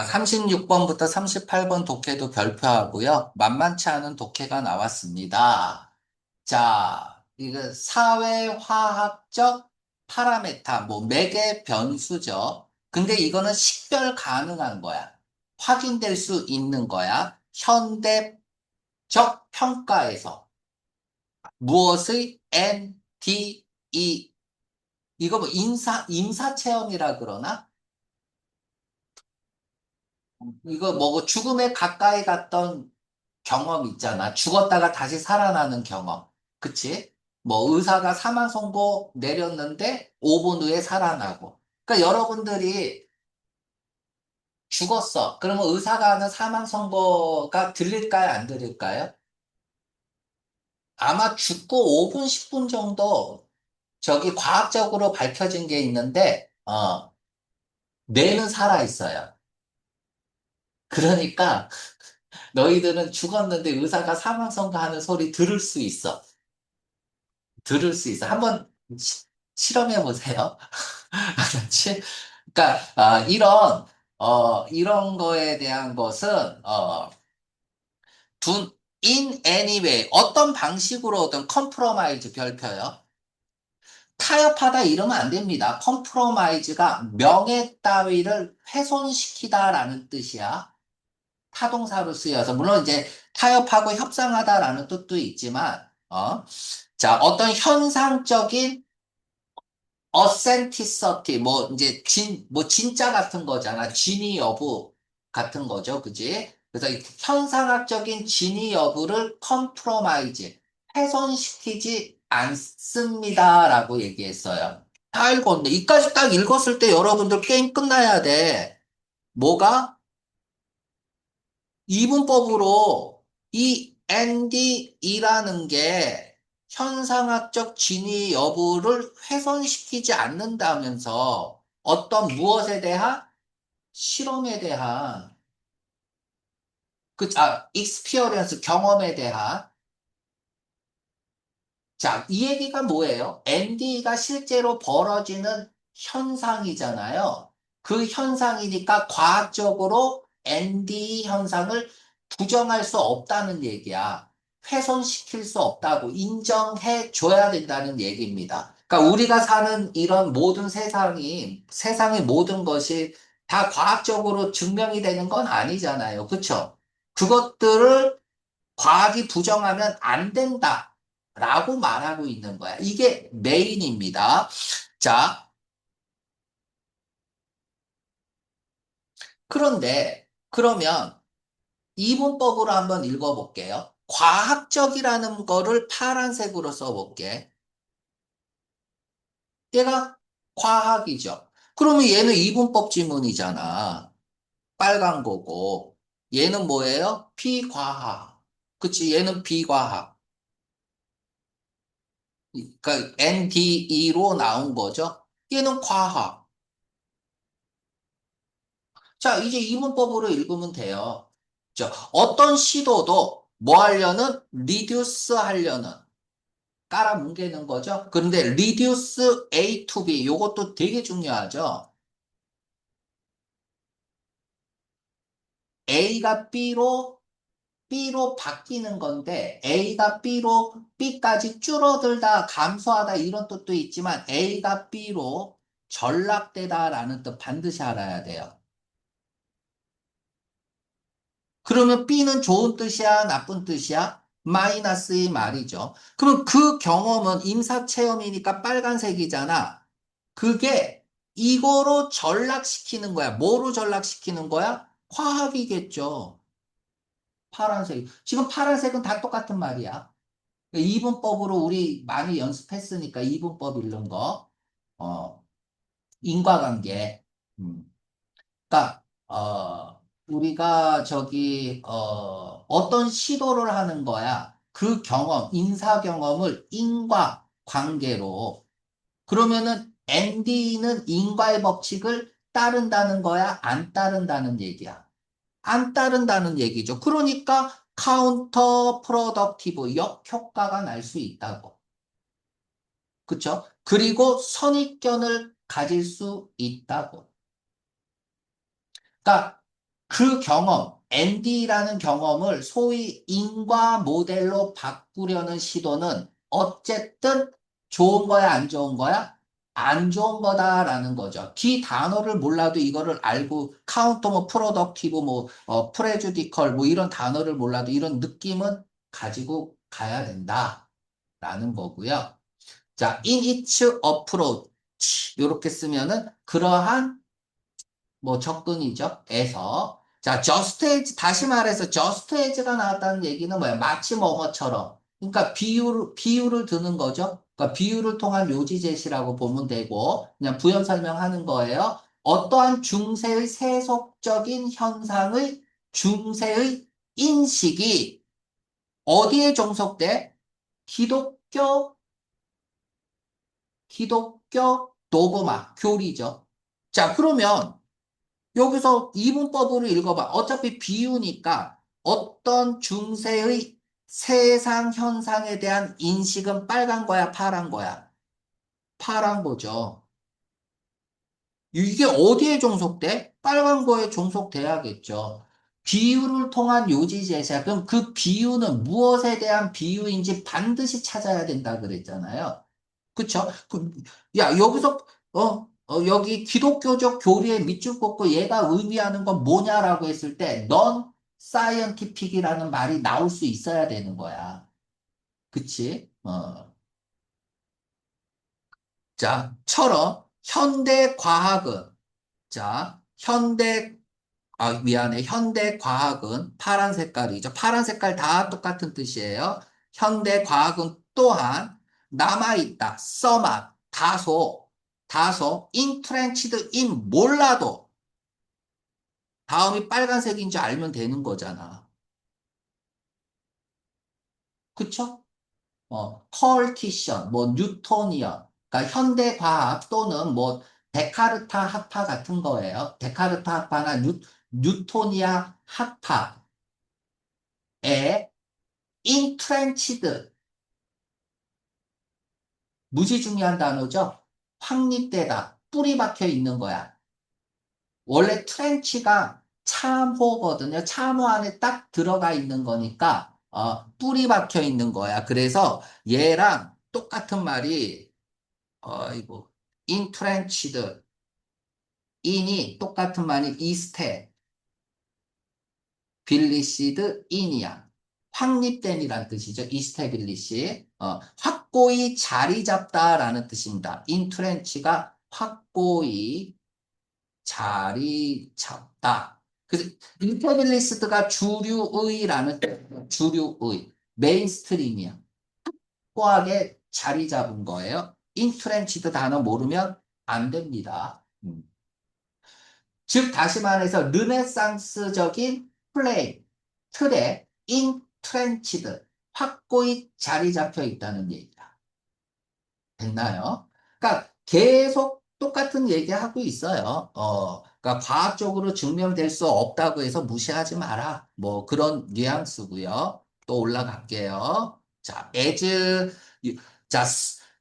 36번부터 38번 독해도 별표하고요. 만만치 않은 독해가 나왔습니다. 자, 이거 사회화학적 파라메타, 뭐 매개 변수죠. 근데 이거는 식별 가능한 거야. 확인될 수 있는 거야. 현대적 평가에서. 무엇의 NDE. 이거 뭐 임사 체험이라 그러나? 이거 뭐 죽음에 가까이 갔던 경험 있잖아. 죽었다가 다시 살아나는 경험. 그치? 뭐 의사가 사망 선고 내렸는데 5분 후에 살아나고. 그러니까 여러분들이 죽었어. 그러면 의사가 하는 사망 선고가 들릴까요? 안 들릴까요? 아마 죽고 5분, 10분 정도 저기 과학적으로 밝혀진 게 있는데, 뇌는 살아있어요. 그러니까 너희들은 죽었는데 의사가 사망 선고하는 소리 들을 수 있어. 들을 수 있어. 한번 실험해 보세요. 그렇지? 그러니까 이런 거에 대한 것은 in any way 어떤 방식으로든 컴프로마이즈 별표요. 타협하다 이러면 안 됩니다. 컴프로마이즈가 명예 따위를 훼손시키다라는 뜻이야. 타동사로 쓰여서 물론 이제 타협하고 협상하다라는 뜻도 있지만 자, 어떤 현상적인 authenticity, 뭐, 이제, 뭐, 진짜 같은 거잖아. 진위 여부 같은 거죠. 그지? 그래서 이 현상학적인 진위 여부를 compromise, 훼손시키지 않습니다라고 얘기했어요. 다 읽었네. 이까지 딱 읽었을 때 여러분들 게임 끝나야 돼. 뭐가? 이분법으로 이 NDE라는 게 현상학적 진위 여부를 훼손시키지 않는다면서 어떤 무엇에 대한 실험에 대한 experience 경험에 대한 자, 이 얘기가 뭐예요? NDE가 실제로 벌어지는 현상이잖아요. 그 현상이니까 과학적으로 NDE 현상을 부정할 수 없다는 얘기야. 훼손시킬 수 없다고 인정해 줘야 된다는 얘기입니다. 그러니까 우리가 사는 이런 모든 세상의 모든 것이 다 과학적으로 증명이 되는 건 아니잖아요. 그렇죠? 그것들을 과학이 부정하면 안 된다. 라고 말하고 있는 거야. 이게 메인입니다. 자, 그러면 이분법으로 한번 읽어볼게요. 과학적이라는 거를 파란색으로 써볼게. 얘가 과학이죠. 그러면 얘는 이분법 지문이잖아. 빨간 거고. 얘는 뭐예요? 비과학. 그치? 얘는 비과학. 그러니까 NDE로 나온 거죠. 얘는 과학. 자, 이제 이문법으로 읽으면 돼요. 자, 어떤 시도도 뭐 하려는? 리듀스 하려는. 깔아뭉개는 거죠. 그런데 reduce A to B 요것도 되게 중요하죠. A가 B로 바뀌는 건데 A가 B까지 줄어들다, 감소하다 이런 뜻도 있지만 A가 B로 전락되다라는 뜻 반드시 알아야 돼요. 그러면 B는 좋은 뜻이야, 나쁜 뜻이야? 마이너스의 말이죠. 그럼 그 경험은 임사체험이니까 빨간색이잖아. 그게 이거로 전락시키는 거야. 뭐로 전락시키는 거야? 화학이겠죠. 파란색. 지금 파란색은 다 똑같은 말이야. 이분법으로 우리 많이 연습했으니까 이분법 읽는 거. 인과관계. 음. 그러니까 우리가 어떤 시도를 하는 거야. 그 경험, 인사 경험을 인과 관계로 그러면은 ND는 인과의 법칙을 따른다는 거야, 안 따른다는 얘기야. 안 따른다는 얘기죠. 그러니까 카운터 프로덕티브 역효과가 날 수 있다고. 그쵸? 그리고 선입견을 가질 수 있다고. 그러니까 그 경험, ND라는 경험을 소위 인과 모델로 바꾸려는 시도는 어쨌든 좋은 거야, 안 좋은 거야? 안 좋은 거다라는 거죠. 기 단어를 몰라도 이거를 알고 카운터 뭐 프로덕티브 뭐 프레주디컬 뭐 이런 단어를 몰라도 이런 느낌은 가지고 가야 된다라는 거고요. 자, in its approach 이렇게 쓰면은 그러한 뭐 접근이죠. 에서. 자, just as, 다시 말해서 just as가 나왔다는 얘기는 뭐야? 마치 뭐뭐처럼. 그러니까 비유를 드는 거죠. 그러니까 비유를 통한 요지 제시라고 보면 되고, 그냥 부연 설명하는 거예요. 어떠한 중세의 세속적인 현상의 중세의 인식이 어디에 종속돼? 기독교, 기독교 도그마, 교리죠. 자, 그러면 여기서 이분법으로 읽어봐. 어차피 비유니까 어떤 중세의 세상 현상에 대한 인식은 빨간 거야, 파란 거야? 파란 거죠. 이게 어디에 종속돼? 빨간 거에 종속돼야겠죠. 비유를 통한 요지 제시야. 그럼 그 비유는 무엇에 대한 비유인지 반드시 찾아야 된다 그랬잖아요. 그쵸? 야, 여기서, 여기 기독교적 교리에 밑줄 긋고 얘가 의미하는 건 뭐냐라고 했을 때, 넌 사이언티픽이라는 말이 나올 수 있어야 되는 거야. 그치? 처럼, 현대 과학은, 자, 미안해. 현대 과학은 파란 색깔이죠. 파란 색깔 다 똑같은 뜻이에요. 현대 과학은 또한 남아있다. 다소, entrenched in 몰라도 다음이 빨간색인 줄 알면 되는 거잖아. 그쵸? 컬티션, 뭐, 뉴토니언. 그러니까 현대 과학 또는 뭐, 데카르타 학파 같은 거예요. 데카르타 학파나 뉴토니아 학파에 entrenched 무지 중요한 단어죠. 확립되다, 뿌리 박혀 있는 거야. 원래 트렌치가 참호거든요. 참호 안에 딱 들어가 있는 거니까 뿌리 박혀 있는 거야. 그래서 얘랑 똑같은 말이 이거 entrenched, in이 똑같은 말이 established in이야. 확립된이란 뜻이죠. established. 확고히 자리 잡다라는 뜻입니다. entrenchy가 확고히 자리 잡다. 그래서 인테빌리스트가 주류의라는 뜻이에요. 주류의. 메인스트림이야. 확고하게 자리 잡은 거예요. 인트렌치드 단어 모르면 안 됩니다. 즉 다시 말해서 르네상스적인 틀에 인트렌치드 확고히 자리 잡혀 있다는 얘기다. 됐나요? 그러니까 계속 똑같은 얘기하고 있어요. 그러니까 과학적으로 증명될 수 없다고 해서 무시하지 마라. 뭐 그런 뉘앙스고요. 또 올라갈게요. 자, 자,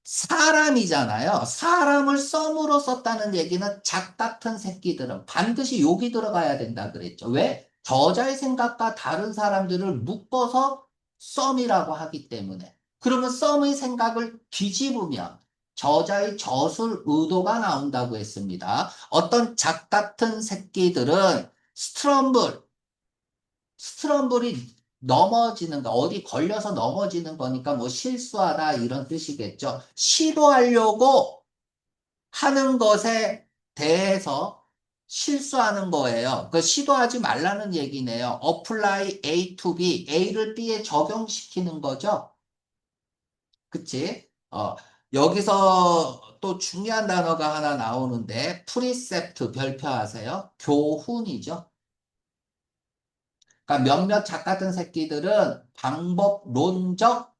사람이잖아요. 사람을 썸으로 썼다는 얘기는 작 같은 새끼들은 반드시 욕이 들어가야 된다 그랬죠. 왜? 저자의 생각과 다른 사람들을 묶어서 썸이라고 하기 때문에. 그러면 썸의 생각을 뒤집으면 저자의 저술 의도가 나온다고 했습니다. 어떤 작 같은 새끼들은 스트럼블이 넘어지는 거, 어디 걸려서 넘어지는 거니까 뭐 실수하다 이런 뜻이겠죠. 시도하려고 하는 것에 대해서 실수하는 거예요. 그 시도하지 말라는 얘기네요. apply A to B, A를 B에 적용시키는 거죠. 그치? 여기서 또 중요한 단어가 하나 나오는데, 프리셉트 별표하세요? 교훈이죠. 그러니까 몇몇 작 같은 새끼들은 방법론적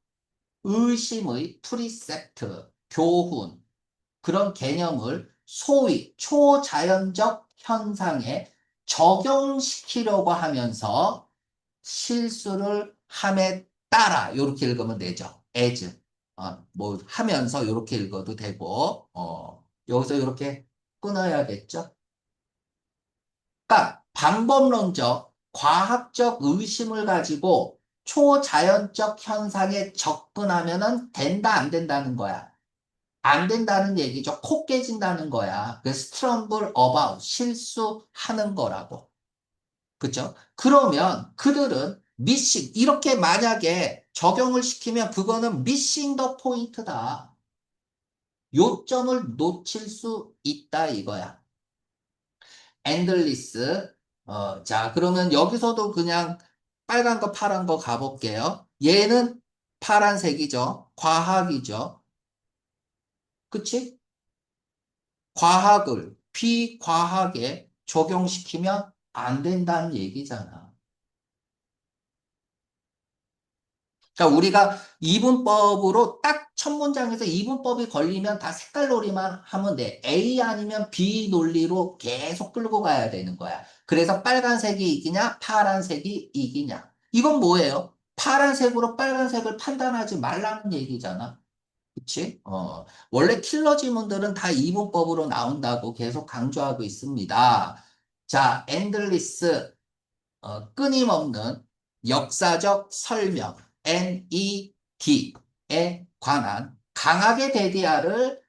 의심의 프리셉트, 교훈, 그런 개념을 소위 초자연적 현상에 적용시키려고 하면서 실수를 함에 따라 이렇게 읽으면 되죠. as 뭐 하면서 이렇게 읽어도 되고 여기서 이렇게 끊어야겠죠. 그러니까 방법론적, 과학적 의심을 가지고 초자연적 현상에 접근하면은 된다, 안 된다는 거야. 안 된다는 얘기죠. 코 깨진다는 거야. 그 스트럼블 어바웃, 실수하는 거라고. 그죠? 그러면 그들은 미싱, 이렇게 만약에 적용을 시키면 그거는 미싱 더 포인트다. 요점을 놓칠 수 있다 이거야. 엔들리스. 자, 그러면 여기서도 그냥 빨간 거, 파란 거 가볼게요. 얘는 파란색이죠. 과학이죠. 그치? 과학을 비과학에 적용시키면 안 된다는 얘기잖아. 그러니까 우리가 이분법으로 딱 첫 문장에서 이분법이 걸리면 다 색깔 놀이만 하면 돼. A 아니면 B 논리로 계속 끌고 가야 되는 거야. 그래서 빨간색이 이기냐, 파란색이 이기냐. 이건 뭐예요? 파란색으로 빨간색을 판단하지 말라는 얘기잖아. 그치? 원래 킬러 지문들은 다 이분법으로 나온다고 계속 강조하고 있습니다. 자, 엔들리스 끊임없는 역사적 설명, NED에 관한 강하게 데디아를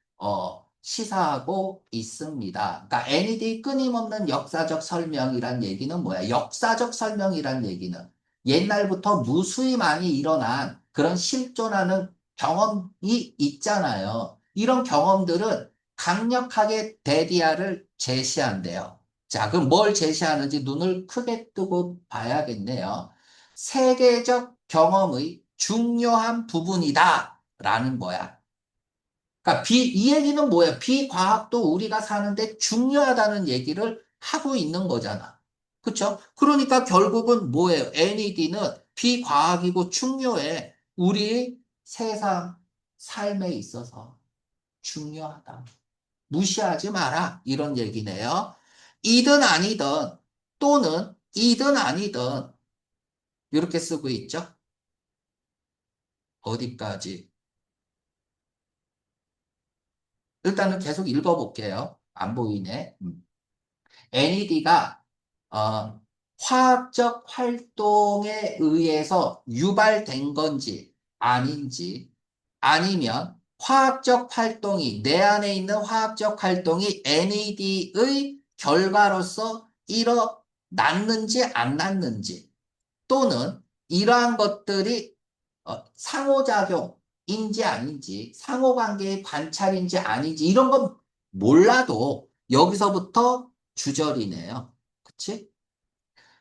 시사하고 있습니다. 그러니까 NED 끊임없는 역사적 설명이란 얘기는 뭐야? 역사적 설명이란 얘기는 옛날부터 무수히 많이 일어난 그런 실존하는 경험이 있잖아요. 이런 경험들은 강력하게 데디아를 제시한대요. 자, 그럼 뭘 제시하는지 눈을 크게 뜨고 봐야겠네요. 세계적 경험의 중요한 부분이다. 라는 거야. 그러니까 이 얘기는 뭐예요? 비과학도 우리가 사는데 중요하다는 얘기를 하고 있는 거잖아. 그쵸? 그러니까 결국은 뭐예요? NED는 비과학이고 중요해. 우리 세상 삶에 있어서 중요하다. 무시하지 마라. 이런 얘기네요. 이든 아니든 또는 이든 아니든 이렇게 쓰고 있죠. 어디까지? 일단은 계속 읽어볼게요. 안 보이네. NED가 화학적 활동에 의해서 유발된 건지 아닌지 아니면 화학적 활동이 내 안에 있는 화학적 활동이 NED의 결과로서 일어났는지 안 났는지 또는 이러한 것들이 상호작용인지 아닌지, 상호관계의 관찰인지 아닌지, 이런 건 몰라도 여기서부터 주절이네요. 그치?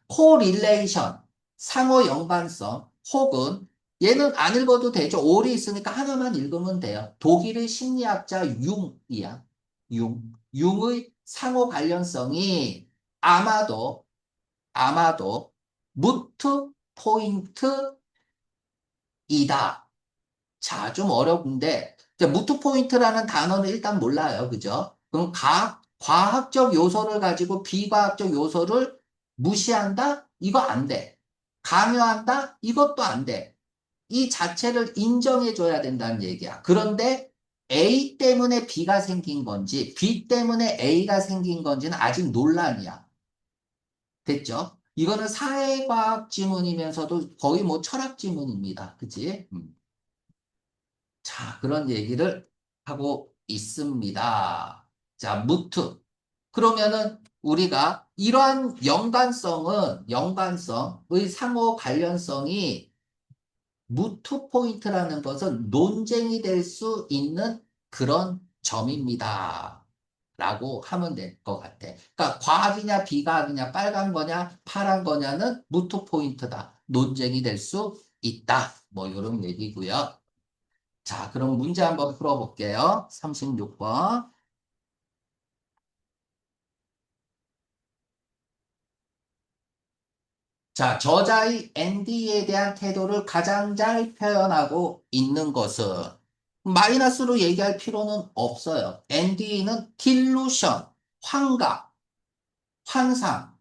코릴레이션, 상호 연관성, 혹은 얘는 안 읽어도 되죠. 올이 있으니까 하나만 읽으면 돼요. 독일의 심리학자 융이야. 융의 상호 관련성이 아마도 무트 포인트이다. 자, 좀 어려운데, 이제 무트 포인트라는 단어는 일단 몰라요. 그죠? 그럼 과학적 요소를 가지고 비과학적 요소를 무시한다? 이거 안 돼. 강요한다? 이것도 안 돼. 이 자체를 인정해줘야 된다는 얘기야. 그런데 A 때문에 B가 생긴 건지, B 때문에 A가 생긴 건지는 아직 논란이야. 됐죠? 이거는 사회과학 지문이면서도 거의 뭐 철학 지문입니다. 그치? 자, 그런 얘기를 하고 있습니다. 자, 무트. 그러면은 우리가 이러한 연관성의 상호 관련성이 무트 포인트라는 것은 논쟁이 될 수 있는 그런 점입니다. 라고 하면 될 것 같아. 그러니까 과학이냐 비과학이냐 빨간 거냐 파란 거냐는 무트 포인트다. 논쟁이 될 수 있다. 뭐 이런 얘기고요. 자, 그럼 문제 한번 풀어볼게요. 36번. 자, 저자의 ND에 대한 태도를 가장 잘 표현하고 있는 것은 마이너스로 얘기할 필요는 없어요. ND는 딜루션, 환각, 환상의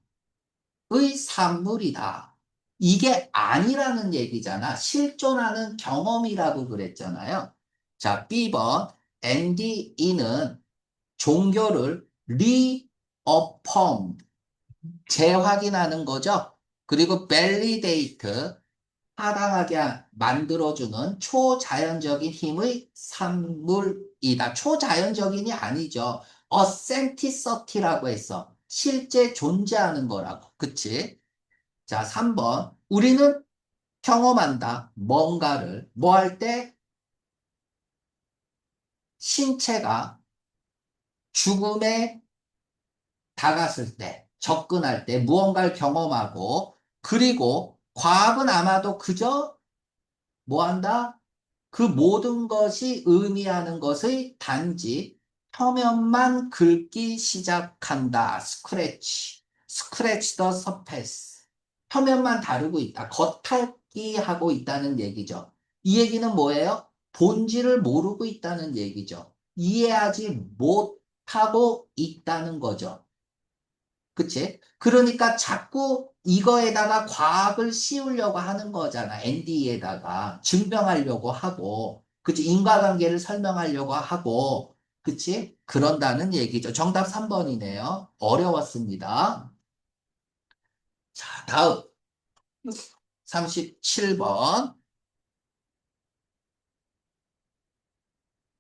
산물이다. 이게 아니라는 얘기잖아. 실존하는 경험이라고 그랬잖아요. 자, B번 NDE는 종교를 리어펌 재확인하는 거죠. 그리고 validate, 타당하게 만들어주는 초자연적인 힘의 산물이다. 초자연적인이 아니죠. authenticity라고 했어. 실제 존재하는 거라고. 그치? 자, 3번. 우리는 경험한다. 뭔가를. 뭐 할 때? 신체가 죽음에 다가설 때, 접근할 때 무언가를 경험하고, 그리고 과학은 아마도 그저 뭐 한다? 그 모든 것이 의미하는 것의 단지 표면만 긁기 시작한다. 스크래치. 스크래치 더 서페이스. 표면만 다루고 있다. 겉핥기 하고 있다는 얘기죠. 이 얘기는 뭐예요? 본질을 모르고 있다는 얘기죠. 이해하지 못하고 있다는 거죠. 그치? 그러니까 자꾸 이거에다가 과학을 씌우려고 하는 거잖아. ND에다가 증명하려고 하고, 그치? 인과관계를 설명하려고 하고, 그치? 그런다는 얘기죠. 정답 3번이네요. 어려웠습니다. 자, 다음 37번.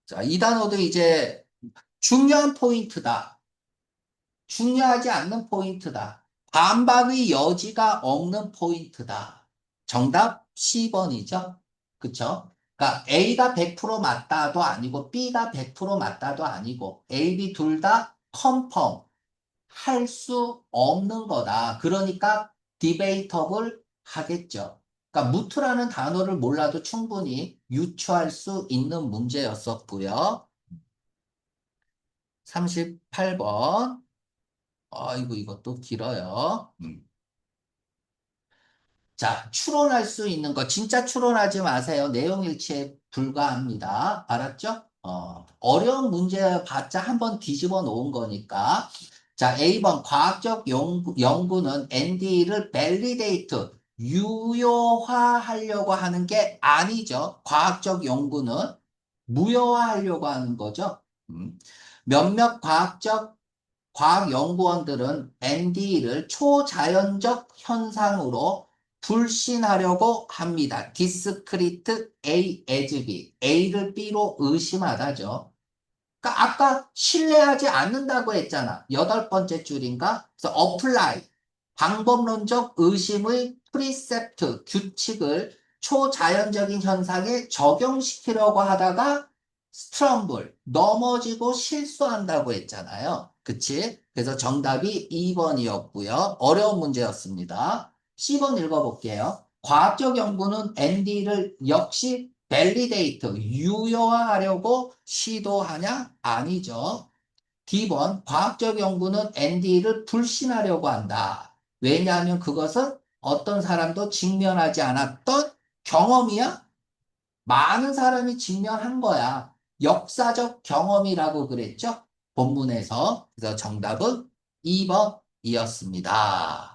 자, 이 단어도 이제 중요한 포인트다. 중요하지 않는 포인트다. 반박의 여지가 없는 포인트다. 정답 C번이죠. 그쵸? 그러니까 A가 100% 맞다도 아니고 B가 100% 맞다도 아니고 A, B 둘 다 컨펌 할 수 없는 거다. 그러니까 디베이터블 하겠죠. 그러니까 무트라는 단어를 몰라도 충분히 유추할 수 있는 문제였었고요. 38번. 아이고, 이것도 길어요. 자, 추론할 수 있는 거, 진짜 추론하지 마세요. 내용 일치에 불과합니다. 알았죠? 어려운 문제 봤자 한번 뒤집어 놓은 거니까. 자, A번, 과학적 연구는 ND를 validate, 유효화하려고 하는 게 아니죠. 과학적 연구는 무효화하려고 하는 거죠. 몇몇 과학 연구원들은 ND를 초자연적 현상으로 불신하려고 합니다. discrete A as B. A를 B로 의심하다죠. 그러니까 아까 신뢰하지 않는다고 했잖아. 8번째 줄인가? 그래서 apply. 방법론적 의심의 프리셉트, 규칙을 초자연적인 현상에 적용시키려고 하다가 스트럼블, 넘어지고 실수한다고 했잖아요. 그치? 그래서 정답이 2번이었고요. 어려운 문제였습니다. C번 읽어볼게요. 과학적 연구는 ND를 역시 validate, 유효화하려고 시도하냐? 아니죠. D번, 과학적 연구는 ND를 불신하려고 한다. 왜냐하면 그것은 어떤 사람도 직면하지 않았던 경험이야? 많은 사람이 직면한 거야. 역사적 경험이라고 그랬죠? 본문에서. 그래서 정답은 2번이었습니다.